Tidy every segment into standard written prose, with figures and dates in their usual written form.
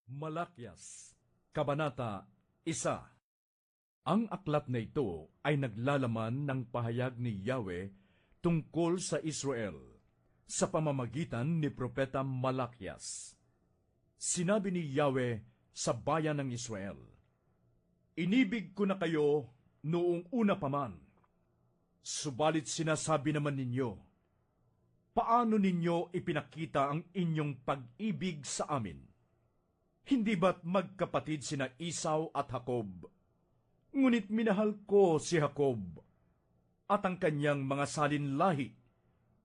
Malakyas, Kabanata 1. Ang aklat na ito ay naglalaman ng pahayag ni Yahweh tungkol sa Israel sa pamamagitan ni Propeta Malakyas. Sinabi ni Yahweh sa bayan ng Israel, "Inibig ko na kayo noong una pa man, subalit sinasabi naman ninyo, paano ninyo ipinakita ang inyong pag-ibig sa amin? Hindi ba't magkapatid sina Esau at Jacob? Ngunit minahal ko si Jacob at ang kanyang mga salinlahi,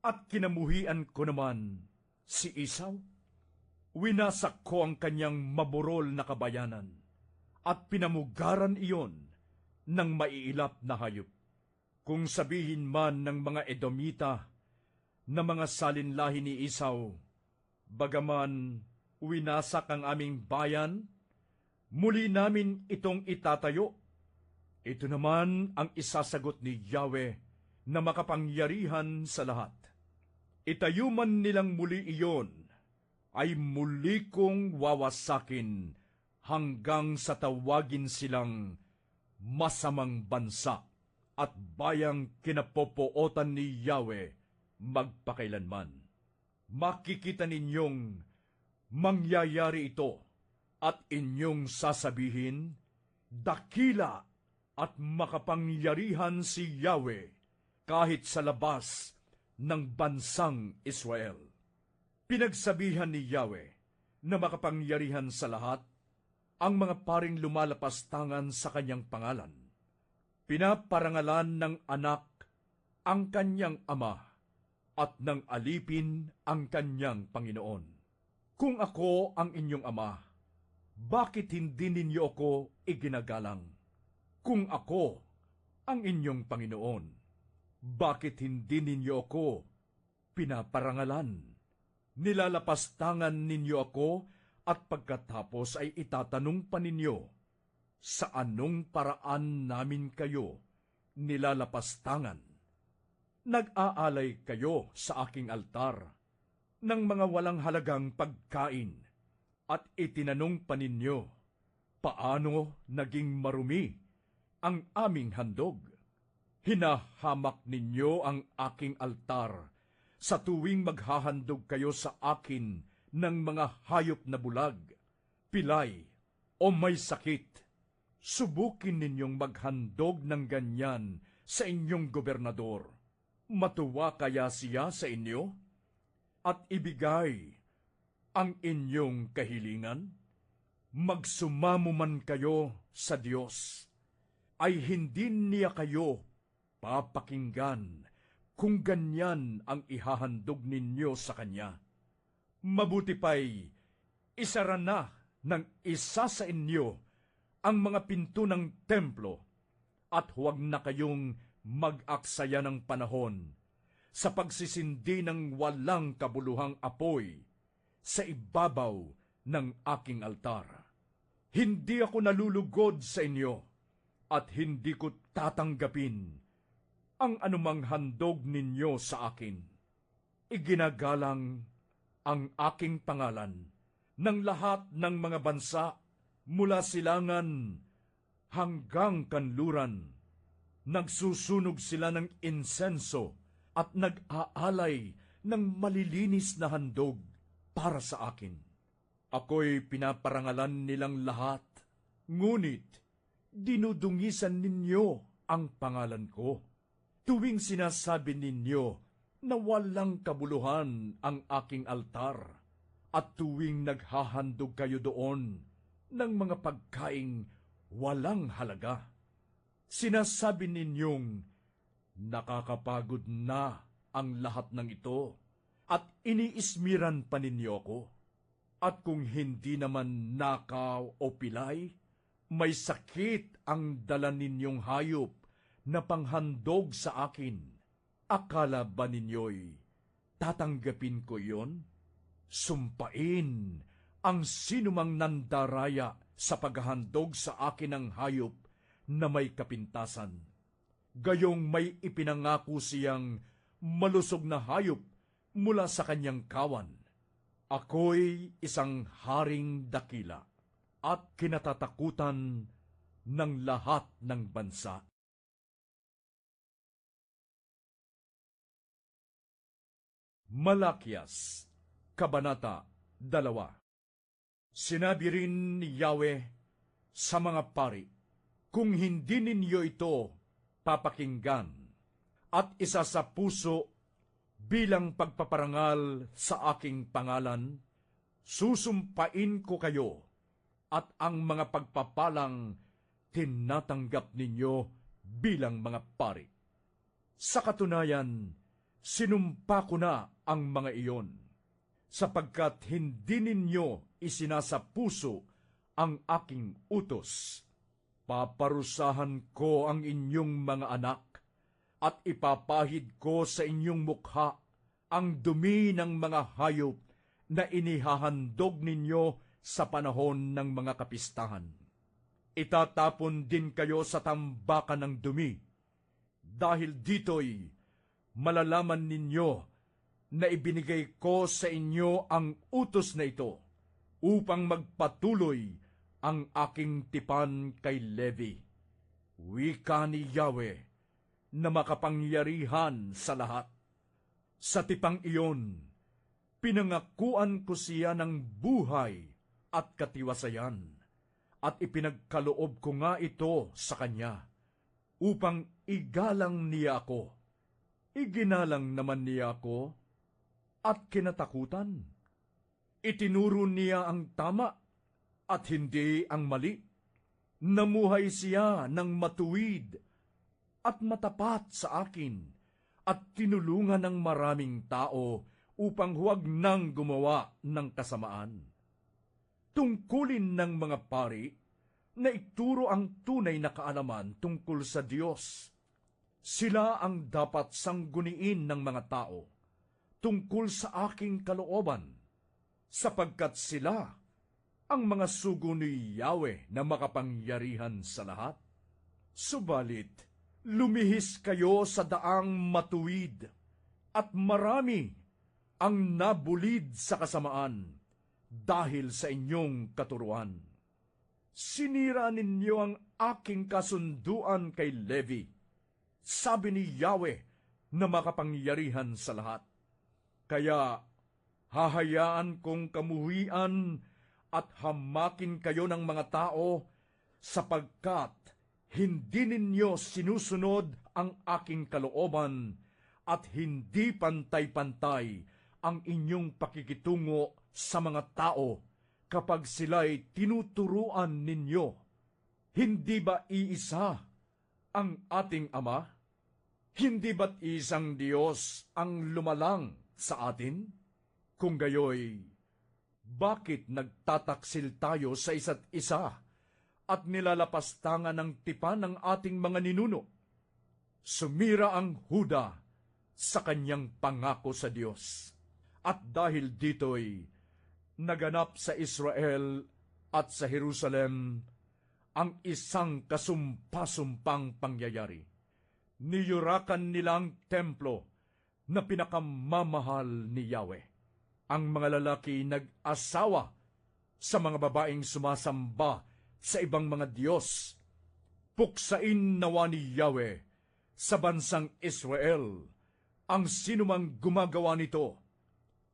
at kinamuhian ko naman si Esau. Winasak ko ang kanyang maburol na kabayanan at pinamugaran iyon ng maiilap na hayop. Kung sabihin man ng mga Edomita na mga salinlahi ni Esau, bagaman winasak ang aming bayan, muli namin itong itatayo. Ito naman ang isasagot ni Yahweh na makapangyarihan sa lahat. Itayo man nilang muli iyon, ay muli kong wawasakin hanggang sa tawagin silang masamang bansa at bayang kinapopootan ni Yahweh magpakailanman. Makikita ninyong mangyayari ito at inyong sasabihin, dakila at makapangyarihan si Yahweh kahit sa labas ng bansang Israel. Pinagsabihan ni Yahweh na makapangyarihan sa lahat ang mga paring lumalapastangan sa kanyang pangalan. Pinaparangalan ng anak ang kanyang ama at ng alipin ang kanyang Panginoon. Kung ako ang inyong ama, bakit hindi ninyo ako iginagalang? Kung ako ang inyong Panginoon, bakit hindi ninyo ako pinaparangalan? Nilalapastangan ninyo ako at pagkatapos ay itatanong pa ninyo, sa anong paraan namin kayo nilalapastangan? Nag-aalay kayo sa aking altar ng mga walang halagang pagkain, at itinanong pa ninyo, paano naging marumi ang aming handog? Hinahamak ninyo ang aking altar sa tuwing maghahandog kayo sa akin ng mga hayop na bulag, pilay o may sakit. Subukin ninyong maghandog ng ganyan sa inyong gobernador. Matuwa kaya siya sa inyo at ibigay ang inyong kahilingan? Magsumamo man kayo sa Diyos, ay hindi niya kayo papakinggan kung ganyan ang ihahandog ninyo sa Kanya. Mabuti pa'y isara na ng isa sa inyo ang mga pinto ng templo, at huwag na kayong mag-aksaya ng panahon sa pagsisindi ng walang kabuluhang apoy sa ibabaw ng aking altar. Hindi ako nalulugod sa inyo at hindi ko tatanggapin ang anumang handog ninyo sa akin. Iginagalang ang aking pangalan ng lahat ng mga bansa mula silangan hanggang kanluran. Nagsusunog sila ng insenso at nag-aalay ng malilinis na handog para sa akin. Ako'y pinaparangalan nilang lahat, ngunit dinudungisan ninyo ang pangalan ko. Tuwing sinasabi ninyo na walang kabuluhan ang aking altar, at tuwing naghahandog kayo doon ng mga pagkaing walang halaga, sinasabi ninyong, nakakapagod na ang lahat ng ito, at iniismiran pa ninyo ako. At kung hindi naman nakaw o pilay, may sakit ang dala ninyong hayop na panghandog sa akin. Akala ba ninyo'y tatanggapin ko iyon? Sumpain ang sinumang nandaraya sa paghahandog sa akin ng hayop na may kapintasan. Gayong may ipinangako siyang malusog na hayop mula sa kanyang kawan. Ako'y isang haring dakila. at kinatatakutan ng lahat ng bansa. Malakias, Kabanata 2. Sinabi rin ni Yahweh sa mga pari, kung hindi ninyo ito papakinggan at isa sa puso bilang pagpaparangal sa aking pangalan, susumpain ko kayo at ang mga pagpapalang tinatanggap ninyo bilang mga pari. Sa katunayan, sinumpa ko na ang mga iyon, sapagkat hindi ninyo isinasapuso ang aking utos. Paparusahan ko ang inyong mga anak at ipapahid ko sa inyong mukha ang dumi ng mga hayop na inihahandog ninyo sa panahon ng mga kapistahan. Itatapon din kayo sa tambakan ng dumi. Dahil dito'y malalaman ninyo na ibinigay ko sa inyo ang utos na ito upang magpatuloy ang aking tipan kay Levi. Wika ni Yahweh na makapangyarihan sa lahat. Sa tipang iyon, pinangakuan ko siya ng buhay at katiwasayan, at ipinagkaloob ko nga ito sa kanya, upang igalang niya ako. Iginalang naman niya ako, at kinatakutan. Itinuro niya ang tama, at hindi ang mali. Namuhay siya ng matuwid at matapat sa akin, at tinulungan ng maraming tao upang huwag nang gumawa ng kasamaan. Tungkulin ng mga pari na ituro ang tunay na kaalaman tungkol sa Diyos. Sila ang dapat sangguniin ng mga tao tungkol sa aking kalooban, sapagkat sila ang mga sugo ni Yahweh na makapangyarihan sa lahat. Subalit, lumihis kayo sa daang matuwid, at marami ang nabulid sa kasamaan dahil sa inyong katuruan. Sinira ninyo ang aking kasunduan kay Levi, sabi ni Yahweh na makapangyarihan sa lahat. Kaya hahayaan kong kamuhian at hamakin kayo ng mga tao, sapagkat hindi ninyo sinusunod ang aking kalooban at hindi pantay-pantay ang inyong pakikitungo sa mga tao kapag sila'y tinuturuan ninyo. Hindi ba iisa ang ating Ama? Hindi ba't isang Diyos ang lumalang sa atin? Kung gayoy, bakit nagtataksil tayo sa isa't isa at nilalapastangan ng tipan ng ating mga ninuno? Sumira ang Huda sa kanyang pangako sa Diyos, at dahil dito'y naganap sa Israel at sa Jerusalem ang isang kasumpa-sumpang pangyayari. Niyurakan nilang templo na pinakamamahal ni Yahweh. Ang mga lalaki nag-asawa sa mga babaeng sumasamba sa ibang mga Diyos. Puksain nawa ni Yahweh sa bansang Israel ang sinumang gumagawa nito,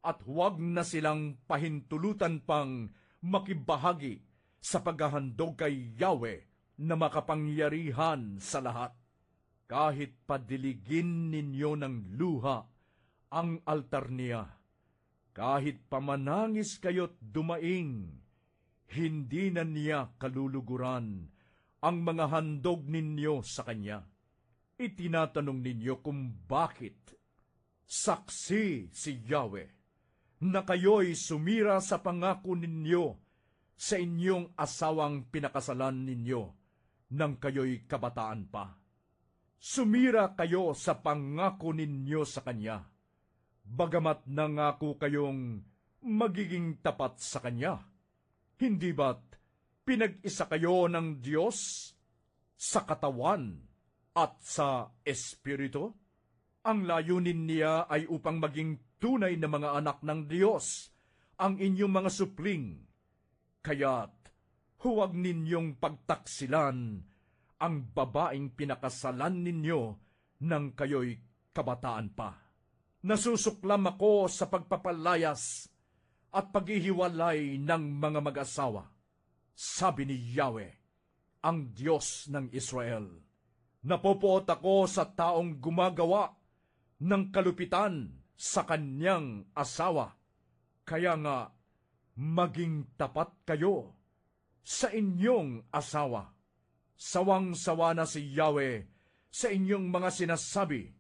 at huwag na silang pahintulutan pang makibahagi sa paghahandog kay Yahweh na makapangyarihan sa lahat. Kahit padiligin ninyo ng luha ang altar niya, kahit pamanangis kayo't dumaing, hindi na niya kaluluguran ang mga handog ninyo sa kanya. Itinatanong ninyo kung bakit. Saksi si Yahweh na kayo'y sumira sa pangako ninyo sa inyong asawang pinakasalan ninyo nang kayo'y kabataan pa. Sumira kayo sa pangako ninyo sa kanya, bagamat nangako kayong magiging tapat sa kanya. Hindi ba't pinag-isa kayo ng Diyos sa katawan at sa espiritu? Ang layunin niya ay upang maging tunay na mga anak ng Diyos ang inyong mga supling. Kaya't huwag ninyong pagtaksilan ang babaeng pinakasalan ninyo nang kayo'y kabataan pa. Nasusuklam ako sa pagpapalayas at paghihiwalay ng mga mag-asawa, sabi ni Yahweh, ang Diyos ng Israel. Napopoot ako sa taong gumagawa ng kalupitan sa kanyang asawa. Kaya nga, maging tapat kayo sa inyong asawa. Sawang-sawa na si Yahweh sa inyong mga sinasabi.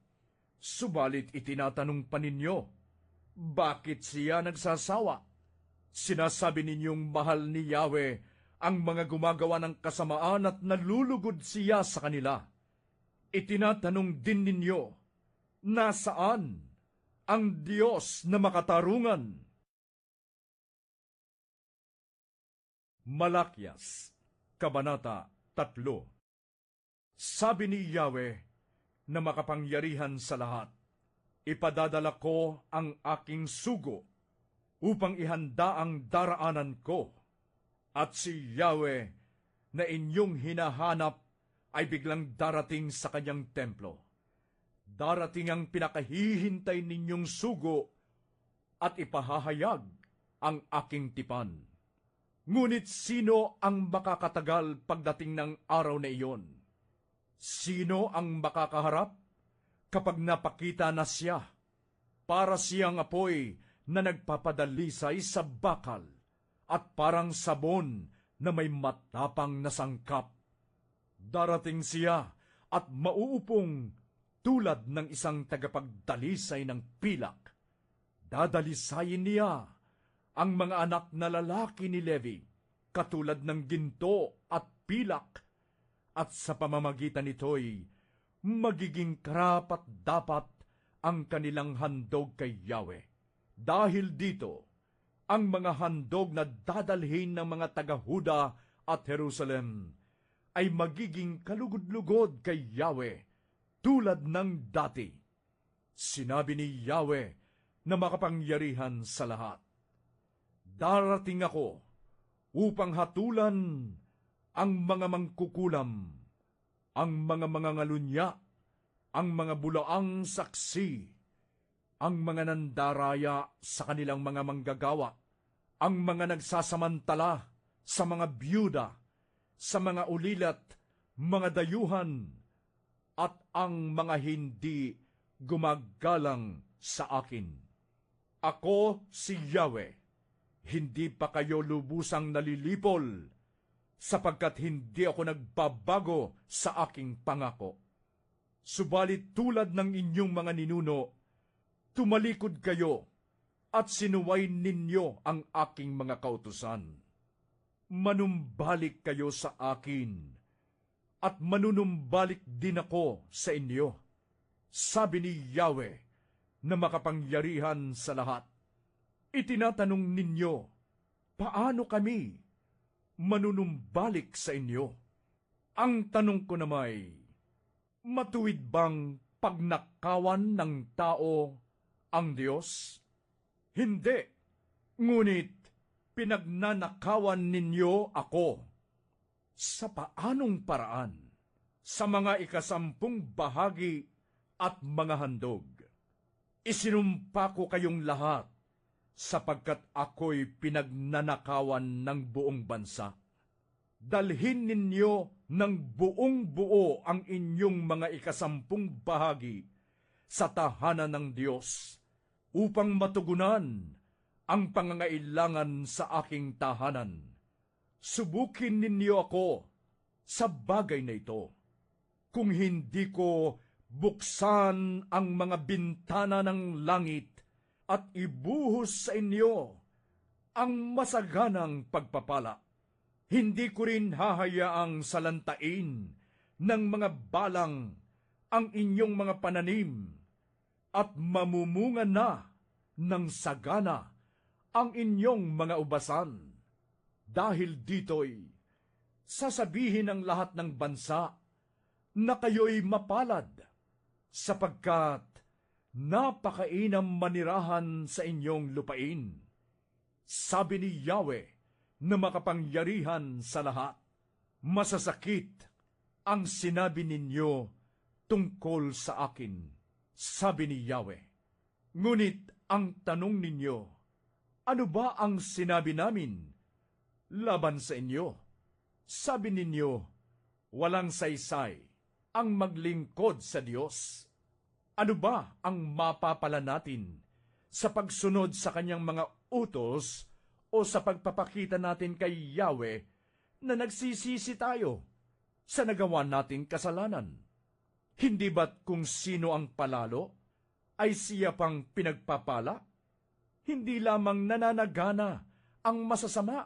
Subalit itinatanong pa ninyo, bakit siya nagsasawa? Sinasabi ninyong mahal ni Yahweh ang mga gumagawa ng kasamaan at nalulugod siya sa kanila. Itinatanong din ninyo, nasaan ang Diyos na makatarungan? Malakyas, Kabanata 3. Sabi ni Yahweh na makapangyarihan sa lahat, ipadadala ko ang aking sugo upang ihanda ang daraanan ko, at si Yahweh na inyong hinahanap ay biglang darating sa kanyang templo. Darating ang pinakahihintay ninyong sugo at ipahahayag ang aking tipan. Ngunit sino ang makakatagal pagdating ng araw na iyon? Sino ang makakaharap kapag napakita na siya? Para siyang apoy na nagpapadalisay sa bakal at parang sabon na may matapang na sangkap. Darating siya at mauupong tulad ng isang tagapagdalisay ng pilak. Dadalisayin niya ang mga anak na lalaki ni Levi, katulad ng ginto at pilak, at sa pamamagitan nito'y magiging karapat-dapat ang kanilang handog kay Yahweh. Dahil dito, ang mga handog na dadalhin ng mga taga-Huda at Jerusalem ay magiging kalugod-lugod kay Yahweh, tulad ng dati. Sinabi ni Yahweh na makapangyarihan sa lahat, darating ako upang hatulan ang mga mangkukulam, ang mga mangangalunya, ang mga bulaang saksi, ang mga nandaraya sa kanilang mga manggagawa, ang mga nagsasamantala sa mga byuda, sa mga ulilat, mga dayuhan, at ang mga hindi gumagalang sa akin. Ako si Yahweh, hindi pa kayo lubusang nalilipol, sapagkat hindi ako nagbabago sa aking pangako. Subalit tulad ng inyong mga ninuno, tumalikod kayo at sinuway ninyo ang aking mga kautusan. Manumbalik kayo sa akin, at manunumbalik din ako sa inyo, sabi ni Yahweh na makapangyarihan sa lahat. Itinatanong ninyo, paano kami manunumbalik sa inyo? Ang tanong ko namay, matuwid bang pagnakawan ng tao ang Diyos? Hindi, ngunit pinagnanakawan ninyo ako. Sa paanong paraan? Sa mga 10 bahagi at mga handog. Isinumpa ko kayong lahat, sapagkat ako'y pinagnanakawan ng buong bansa. Dalhin ninyo ng buong buo ang inyong mga 10 bahagi sa tahanan ng Diyos, upang matugunan ang pangangailangan sa aking tahanan. Subukin ninyo ako sa bagay na ito. Kung hindi ko buksan ang mga bintana ng langit at ibuhos sa inyo ang masaganang pagpapala, hindi ko rin hahayaang salantain ng mga balang ang inyong mga pananim, at mamumunga na ng sagana ang inyong mga ubasan. Dahil dito'y sasabihin ng lahat ng bansa na kayo'y mapalad, sapagkat napakainam manirahan sa inyong lupain. Sabi ni Yahweh na makapangyarihan sa lahat. Masasakit ang sinabi ninyo tungkol sa akin, sabi ni Yahweh. Ngunit ang tanong ninyo, ano ba ang sinabi namin laban sa inyo? Sabi ninyo, walang saysay ang maglingkod sa Diyos. Ano ba ang mapapala natin sa pagsunod sa kanyang mga utos o sa pagpapakita natin kay Yahweh na nagsisisi tayo sa nagawa nating kasalanan? Hindi ba't kung sino ang palalo, ay siya pang pinagpapala? Hindi lamang nananagana ang masasama,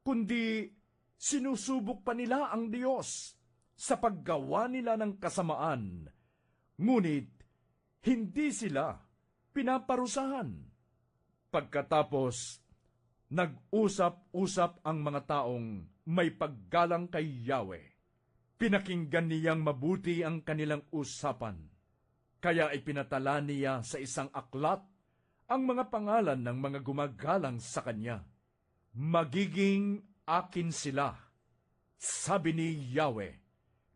kundi sinusubok pa nila ang Diyos sa paggawa nila ng kasamaan. Ngunit hindi sila pinaparusahan. Pagkatapos, nag-usap-usap ang mga taong may paggalang kay Yahweh. Pinakinggan niyang mabuti ang kanilang usapan, kaya ipinatala niya sa isang aklat ang mga pangalan ng mga gumagalang sa kanya. Magiging akin sila, sabi ni Yahweh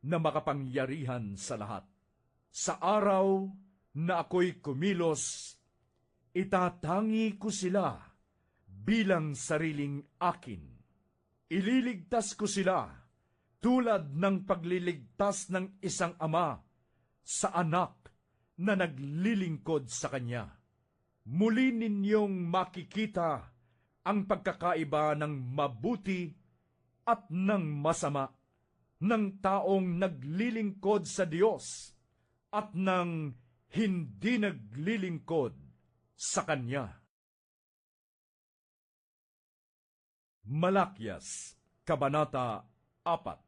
na makapangyarihan sa lahat. Sa araw na ako'y kumilos, itatangi ko sila bilang sariling akin. Ililigtas ko sila tulad ng pagliligtas ng isang ama sa anak na naglilingkod sa kanya. Muli ninyong makikita ang pagkakaiba ng mabuti at ng masama, ng taong naglilingkod sa Diyos at ng hindi naglilingkod sa Kanya. Malakyas, Kabanata 4.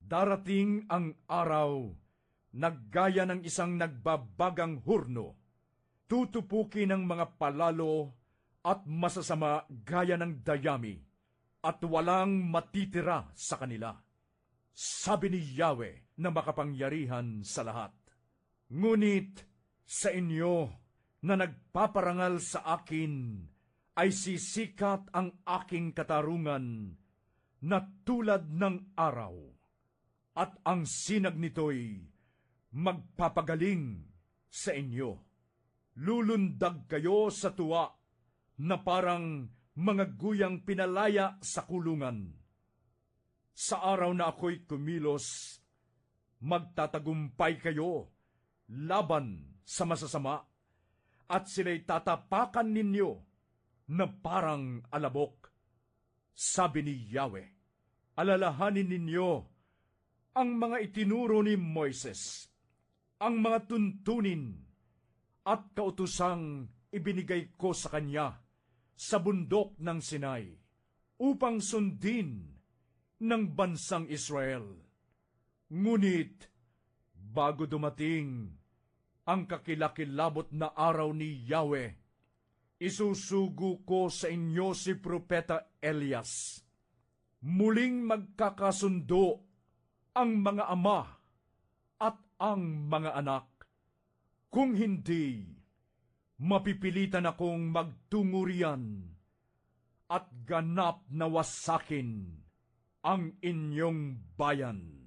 Darating ang araw na gaya ng isang nagbabagang hurno, tutupukin ng mga palalo at masasama gaya ng dayami, at walang matitira sa kanila. Sabi ni Yahweh na makapangyarihan sa lahat. Ngunit sa inyo na nagpaparangal sa akin, ay sisikat ang aking katarungan na tulad ng araw, at ang sinag nito'y magpapagaling sa inyo. Lulundag kayo sa tuwa na parang mga guyang pinalaya sa kulungan. Sa araw na ako'y kumilos, magtatagumpay kayo laban sa masasama, at sila'y tatapakan ninyo na parang alabok. Sabi ni Yahweh, alalahanin ninyo ang mga itinuro ni Moises, ang mga tuntunin at kautusang ibinigay ko sa kanya sa bundok ng Sinai upang sundin ng bansang Israel. Ngunit bago dumating ang kakilakilabot na araw ni Yahweh, isusugo ko sa inyo si Propeta Elias. Muling magkakasundo ang mga ama at ang mga anak. Kung hindi, mapipilitan akong magtungurian at ganap na wasakin ang inyong bayan.